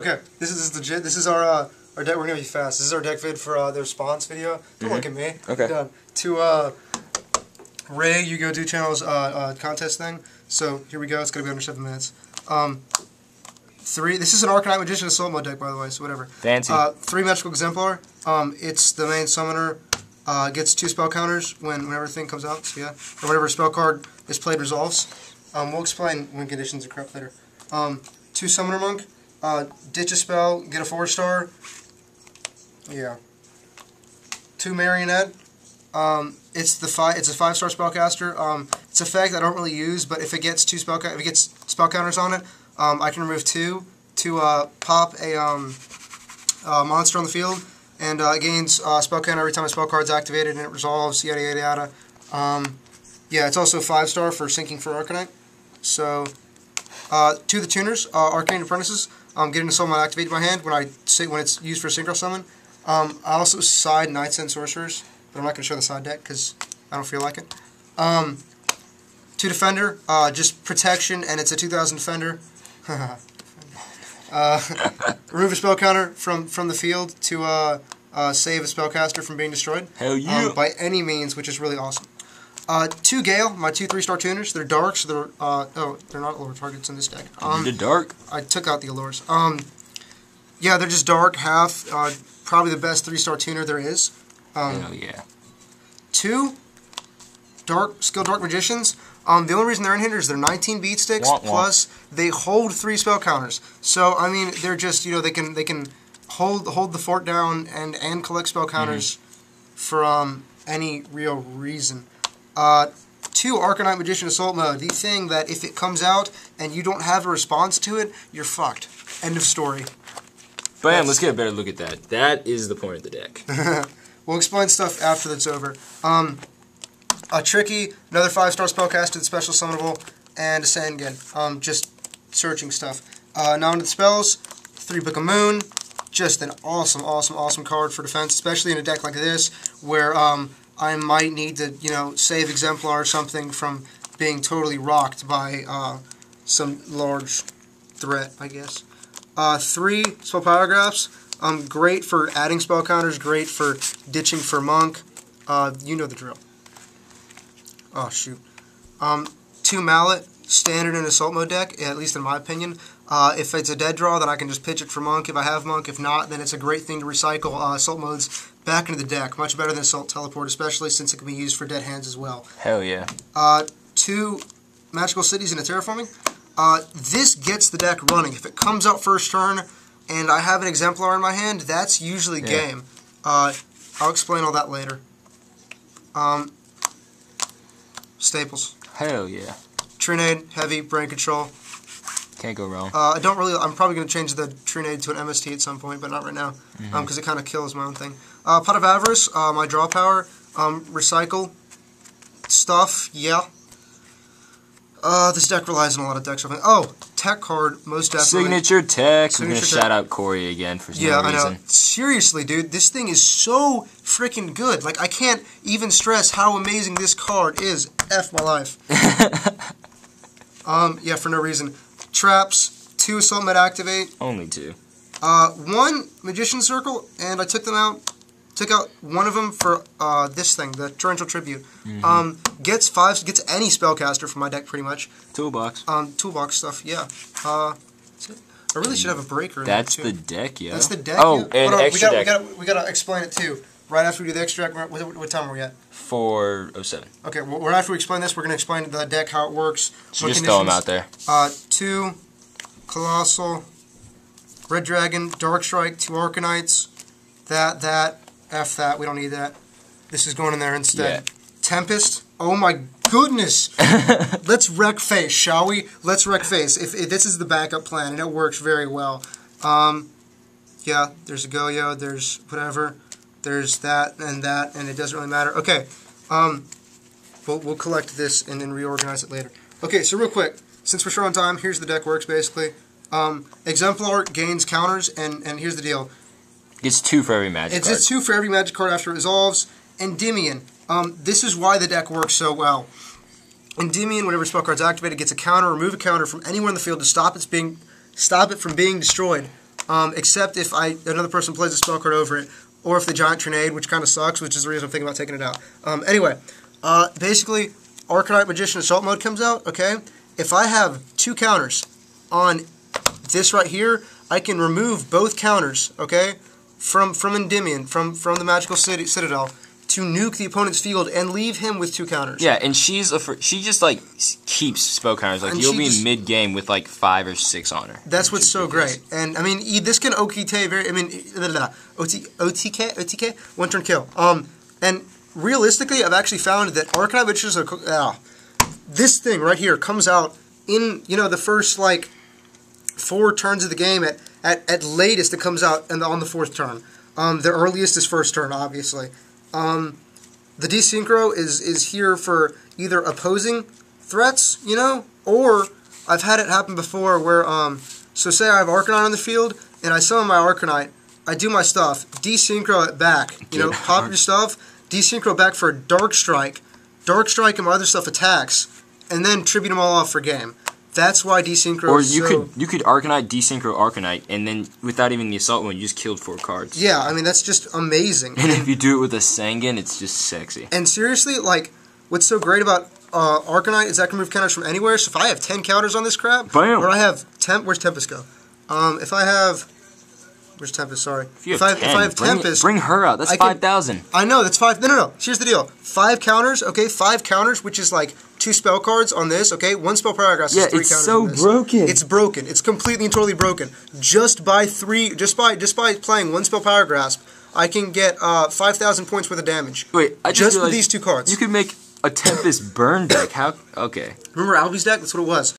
Okay, this is legit. This is our deck. We're gonna be fast. This is our deck vid for the response video. Don't look at me. Okay. Done. To Ray Yugioh Do Channel's contest thing. So here we go. It's gonna be under 7 minutes. 3. This is an Arcanite Magician Assault Mode deck, by the way. So whatever. Fancy. 3 Magical Exemplar. It's the main summoner. Gets 2 spell counters whenever a thing comes out. So yeah, or whenever a spell card is played resolves. We'll explain when conditions are correct later. 2 Summoner Monk. Ditch a spell, get a 4-star. Yeah. 2 Marionette. It's a 5-star spellcaster. It's a effect I don't really use, but if it gets spell counters on it, I can remove 2 to pop a monster on the field, and it gains spell counter every time a spell card's activated and it resolves. Yada yada yada. Yeah, it's also 5-star for syncing for Arcanite. So 2 of the tuners, Arcane Apprentices. Getting a summon activated in my hand when it's used for a Synchro Summon. I also side Knights and Sorcerers, but I'm not going to show the side deck because I don't feel like it. 2 Defender, just protection, and it's a 2000 Defender. Remove a spell counter from the field to save a spellcaster from being destroyed. Hell yeah! By any means, which is really awesome. 2 Gale, my 2 3-star tuners. They're dark, so they're not allure targets in this deck. They're dark. I took out the allures. Yeah, they're just dark, half. Probably the best 3-star tuner there is. Hell yeah. 2 Skill Dark Magicians. The only reason they're in here is they're 19 beat sticks, plus they hold 3 spell counters. So I mean, they're just, you know, they can hold the fort down and collect spell counters for any real reason. 2 Arcanite Magician Assault Mode. The thing that if it comes out and you don't have a response to it, you're fucked. End of story. Bam, let's get a better look at that. That is the point of the deck. We'll explain stuff after that's over. A Tricky, another 5-star spellcaster that's special summonable, and a Sangan. Just searching stuff. Now into the spells. 3 Book of Moon. Just an awesome card for defense, especially in a deck like this, where I might need to, you know, save Exemplar or something from being totally rocked by some large threat, I guess. 3 Spell Paragraphs. Great for adding spell counters, great for ditching for Monk. You know the drill. Oh, shoot. 2 Mallet, standard in Assault Mode deck, at least in my opinion. If it's a dead draw, then I can just pitch it for Monk if I have Monk. If not, then it's a great thing to recycle Assault Modes back into the deck. Much better than Assault Teleport, especially since it can be used for dead hands as well. Hell yeah. 2 Magical Cities in a Terraforming. This gets the deck running. If it comes out first turn and I have an Exemplar in my hand, that's usually game. I'll explain all that later. Staples. Hell yeah. Trinade, heavy, brain control. Can't go wrong. I'm probably going to change the Trinade to an MST at some point, but not right now, because it kind of kills my own thing. Pot of Avarice, my draw power, recycle stuff, yeah. This deck relies on a lot of decks. Oh, tech card, most definitely. Signature tech. We're going to shout out Corey again for no reason. I know. Seriously, dude, this thing is so freaking good. Like, I can't even stress how amazing this card is. F my life. Yeah, for no reason. Traps, 2 Assault Med Activate. Only 2. 1 Magician Circle, and I took them out. Took out one of them for this thing, the Torrential Tribute. Gets any spellcaster from my deck pretty much. Toolbox. Toolbox stuff, yeah. I really should have a breaker in That's there too. the deck, yeah. That's the deck. Oh, yeah. and extra deck. We gotta explain it too. Right after we do the extra deck, what time are we at? 4:07. Okay, well, right after we explain this, we're gonna explain the deck, how it works. So just throw them out there. 2 Colossal, Red Dragon, Dark Strike, 2 Arcanites, that. F that, we don't need that. This is going in there instead. Yeah. Tempest, oh my goodness! Let's wreck face, shall we? Let's wreck face. If this is the backup plan, and it works very well. Yeah, there's a Yugioh, there's whatever. There's that, and it doesn't really matter. Okay, we'll collect this and then reorganize it later. Okay, so real quick, since we're short on time, here's the deck works basically. Exemplar gains counters, and here's the deal. Gets 2 for every magic card. It's 2 for every magic card after it resolves. Endymion. This is why the deck works so well. Endymion, whenever spell card's activated, gets a counter. Remove a counter from anywhere in the field to stop it from being destroyed. except if another person plays a spell card over it, or if the Giant Trinade, which kind of sucks, which is the reason I'm thinking about taking it out. Anyway, basically, Arcanite Magician Assault Mode comes out, okay? If I have 2 counters on this right here, I can remove both counters, okay, from Endymion, from the Magical Citadel, to nuke the opponent's field and leave him with 2 counters. Yeah, and she just like keeps spell counters. Like, you'll be mid game with like 5 or 6 on her. That's what's so great. And I mean, this can OTK OTK 1 turn kill. And realistically, I've actually found that Arcanite Magician this thing right here comes out in the first like 4 turns of the game. At latest, it comes out on the 4th turn. The earliest is 1st turn, obviously. The De-Synchro is here for either opposing threats, or I've had it happen before where, so say I have Arcanite on the field, and I summon my Arcanite, I do my stuff, De-Synchro it back, pop your stuff, De-Synchro back for a Dark Strike and my other stuff attacks, and then tribute them all off for game. That's why De-Synchro Or you could Arcanite, De-Synchro Arcanite, and then without even the Assault Mode, you just killed 4 cards. Yeah, I mean, that's just amazing. And if you do it with a Sangan, it's just sexy. And seriously, like, what's so great about Arcanite is I can move counters from anywhere. So if I have 10 counters on this crap, Bam. or I have where's Tempest go? If I have, where's Tempest? Sorry. If I have Tempest, bring her out. That's 5,000. I know that's 5. No. Here's the deal. 5 counters. Okay, 5 counters, which is like 2 spell cards on this. Okay, 1 spell paragraph is 3 counters. Yeah, it's so broken. It's broken. It's completely and totally broken. Just by playing 1 spell paragraph, I can get 5,000 points worth of damage. Wait, I just with these 2 cards. You could make a Tempest burn deck. How? Okay. Remember Albie's deck? That's what it was.